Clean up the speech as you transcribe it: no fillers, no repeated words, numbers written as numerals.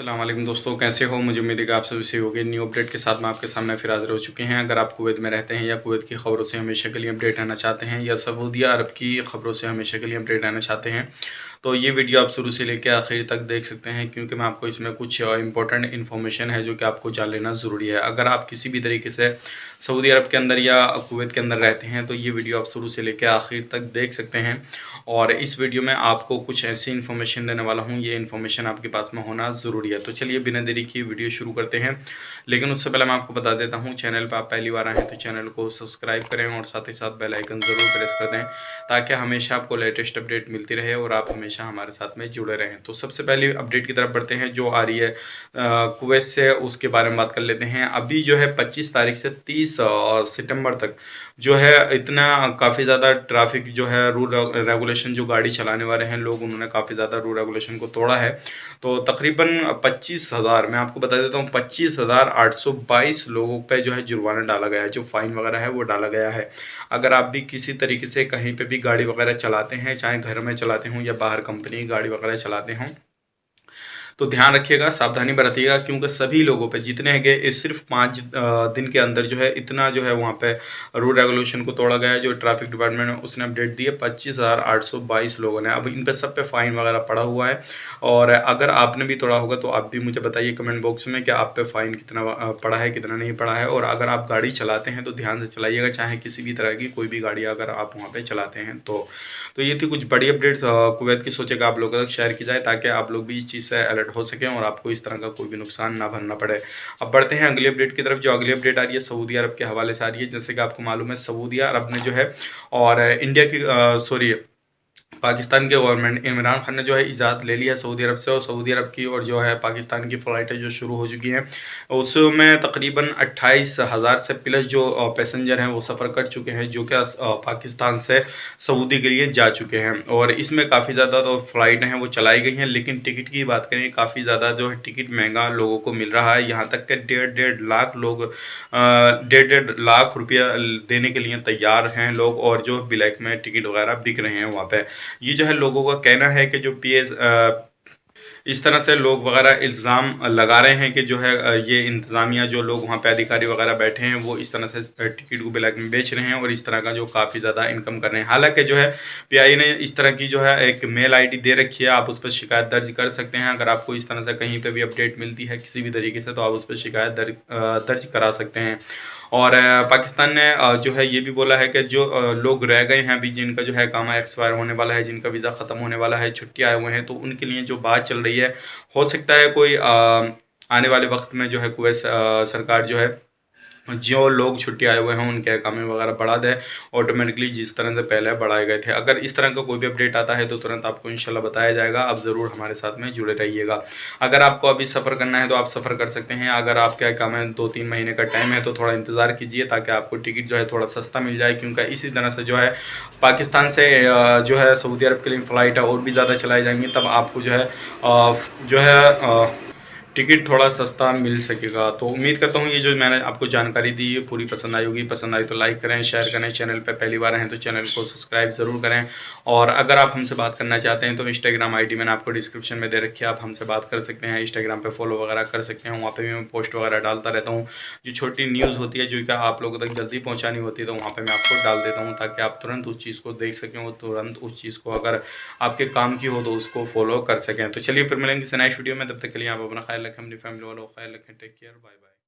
अस्सलाम वालेकुम दोस्तों, कैसे हो। मुझे उम्मीद है कि आप सभी सही होंगे। न्यू अपडेट के साथ मैं आपके सामने फिर हाजिर हो चुके हैं। अगर आप कुवैत में रहते हैं या कुवैत की खबरों से हमेशा के लिए अपडेट रहना चाहते हैं या सऊदी अरब की खबरों से हमेशा के लिए अपडेट रहना चाहते हैं तो ये वीडियो आप शुरू से लेकर आखिर तक देख सकते हैं, क्योंकि मैं आपको इसमें कुछ इंपॉर्टेंट इन्फॉर्मेशन है जो कि आपको जान लेना ज़रूरी है। अगर आप किसी भी तरीके से सऊदी अरब के अंदर या कुवैत के अंदर रहते हैं तो ये वीडियो आप शुरू से लेकर आखिर तक देख सकते हैं। और इस वीडियो में आपको कुछ ऐसी इन्फॉर्मेशन देने वाला हूँ, ये इन्फॉर्मेशन आपके पास में होना ज़रूरी है। तो चलिए बिना देरी की वीडियो शुरू करते हैं। लेकिन उससे पहले मैं आपको बता देता हूँ, चैनल पर आप पहली बार आए हैं तो चैनल को सब्सक्राइब करें और साथ ही साथ बेल आइकन ज़रूर प्रेस कर दें, ताकि हमेशा आपको लेटेस्ट अपडेट मिलती रहे और आप हमेशा हमारे साथ में जुड़े रहें। तो सबसे पहले अपडेट की तरफ बढ़ते हैं जो आ रही है कुवैत से, उसके बारे में बात कर लेते हैं। अभी जो है 25 तारीख से 30 सितंबर तक जो है इतना काफ़ी ज़्यादा ट्रैफिक जो है रूल रेगुलेशन जो गाड़ी चलाने वाले हैं लोग, उन्होंने काफ़ी ज़्यादा रूल रेगुलेशन को तोड़ा है। तो तकरीबन 25,000, मैं आपको बता देता हूँ, 25,822 लोगों पे जो है जुर्माना डाला गया है, जो फ़ाइन वगैरह है वो डाला गया है। अगर आप भी किसी तरीके से कहीं पे भी गाड़ी वगैरह चलाते हैं, चाहे घर में चलाते हों या बाहर कंपनी की गाड़ी वगैरह चलाते हों, तो ध्यान रखिएगा, सावधानी बरतिएगा, क्योंकि सभी लोगों पे जितने हैं इस सिर्फ 5 दिन के अंदर जो है इतना जो है वहाँ पे रूल रेगुलेशन को तोड़ा गया है। जो ट्रैफिक डिपार्टमेंट ने उसने अपडेट दी है, 25,822 लोगों ने, अब इन पे सब पे फाइन वगैरह पड़ा हुआ है। और अगर आपने भी तोड़ा होगा तो आप भी मुझे बताइए कमेंट बॉक्स में कि आप पे फाइन कितना पड़ा है, कितना नहीं पड़ा है। और अगर आप गाड़ी चलाते हैं तो ध्यान से चलाइएगा, चाहे किसी भी तरह की कोई भी गाड़ी अगर आप वहाँ पे चलाते हैं तो ये थी कुछ बड़ी अपडेट्स कुवैत की, सोचेगा आप लोगों तक शेयर की जाए ताकि आप लोग भी इस चीज़ से अलर्ट हो सकें और आपको इस तरह का कोई भी नुकसान ना भरना पड़े। अब बढ़ते हैं अगली अपडेट की तरफ। जो अगली अपडेट आ रही है सऊदी अरब के हवाले से आ रही है। जैसे कि आपको मालूम है, सऊदी अरब ने जो है और इंडिया की सॉरी पाकिस्तान के गवर्नमेंट इमरान खान ने जो है इजाज़त ले लिया सऊदी अरब से, और सऊदी अरब की और जो है पाकिस्तान की फ़्लाइटें जो शुरू हो चुकी हैं, उसमें तकरीबन 28,000 से प्लस जो पैसेंजर हैं वो सफ़र कर चुके हैं, जो कि पाकिस्तान से सऊदी के लिए जा चुके हैं। और इसमें काफ़ी ज़्यादा तो फ़्लाइटें हैं वो चलाई गई हैं, लेकिन टिकट की बात करें, काफ़ी ज़्यादा जो है टिकट महंगा लोगों को मिल रहा है। यहाँ तक कि 1.5 लाख लोग 1.5 लाख रुपया देने के लिए तैयार हैं लोग, और जो ब्लैक में टिकट वगैरह बिक रहे हैं वहाँ पे। ये जो है लोगों का कहना है कि जो इस तरह से लोग वगैरह इल्ज़ाम लगा रहे हैं कि जो है ये इंतज़ामिया, जो लोग वहाँ पे अधिकारी वगैरह बैठे हैं, वो इस तरह से टिकट को ब्लैक में बेच रहे हैं और इस तरह का जो काफ़ी ज़्यादा इनकम कर रहे हैं। हालांकि जो है पीआईए ने इस तरह की जो है एक मेल आईडी दे रखी है, आप उस पर शिकायत दर्ज कर सकते हैं। अगर आपको इस तरह से कहीं पर भी अपडेट मिलती है किसी भी तरीके से, तो आप उस पर शिकायत दर्ज करा सकते हैं। और पाकिस्तान ने जो है ये भी बोला है कि जो लोग रह गए हैं अभी, जिनका जो है कामा एक्सपायर होने वाला है, जिनका वीज़ा ख़त्म होने वाला है, छुट्टी आए हुए हैं, तो उनके लिए जो बात चल रही है, हो सकता है कोई आने वाले वक्त में जो है कुवैत सरकार जो है जो लोग छुट्टी आए हुए हैं उनके अकामे वगैरह बढ़ा दे ऑटोमेटिकली, जिस तरह से पहले बढ़ाए गए थे। अगर इस तरह का कोई भी अपडेट आता है तो तुरंत आपको इंशाल्लाह बताया जाएगा। आप ज़रूर हमारे साथ में जुड़े रहिएगा। अगर आपको अभी सफ़र करना है तो आप सफ़र कर सकते हैं। अगर आपके अकामे 2-3 महीने का टाइम है तो थोड़ा इंतज़ार कीजिए, ताकि आपको टिकट जो है थोड़ा सस्ता मिल जाए, क्योंकि इसी तरह से जो है पाकिस्तान से जो है सऊदी अरब के लिए फ़्लाइट है और भी ज़्यादा चलाई जाएंगी, तब आपको जो है टिकट थोड़ा सस्ता मिल सकेगा। तो उम्मीद करता हूँ ये जो मैंने आपको जानकारी दी है पूरी पसंद आई होगी। पसंद आई तो लाइक करें, शेयर करें, चैनल पर पहली बार हैं तो चैनल को सब्सक्राइब ज़रूर करें। और अगर आप हमसे बात करना चाहते हैं तो इंस्टाग्राम आईडी मैंने आपको डिस्क्रिप्शन में दे रखी है, आप हमसे बात कर सकते हैं। इंस्टाग्राम पे फॉलो वगैरह कर सकते हैं, वहाँ पे भी मैं पोस्ट वगैरह डालता रहता हूँ। जो छोटी न्यूज़ होती है जो कि आप लोगों तक जल्दी पहुँचानी होती है, तो वहाँ पर मैं आपको डाल देता हूँ, ताकि आप तुरंत उस चीज़ को देख सकें और तुरंत उस चीज़ को अगर आपके काम की हो तो उसको फॉलो कर सकें। तो चलिए फिर मिलेंगे किसी नेक्स्ट वीडियो में, तब तक के लिए आप अपना ख्याल रखें, अपनी फैमिली वालों का ख्याल रखें। Take care, bye bye.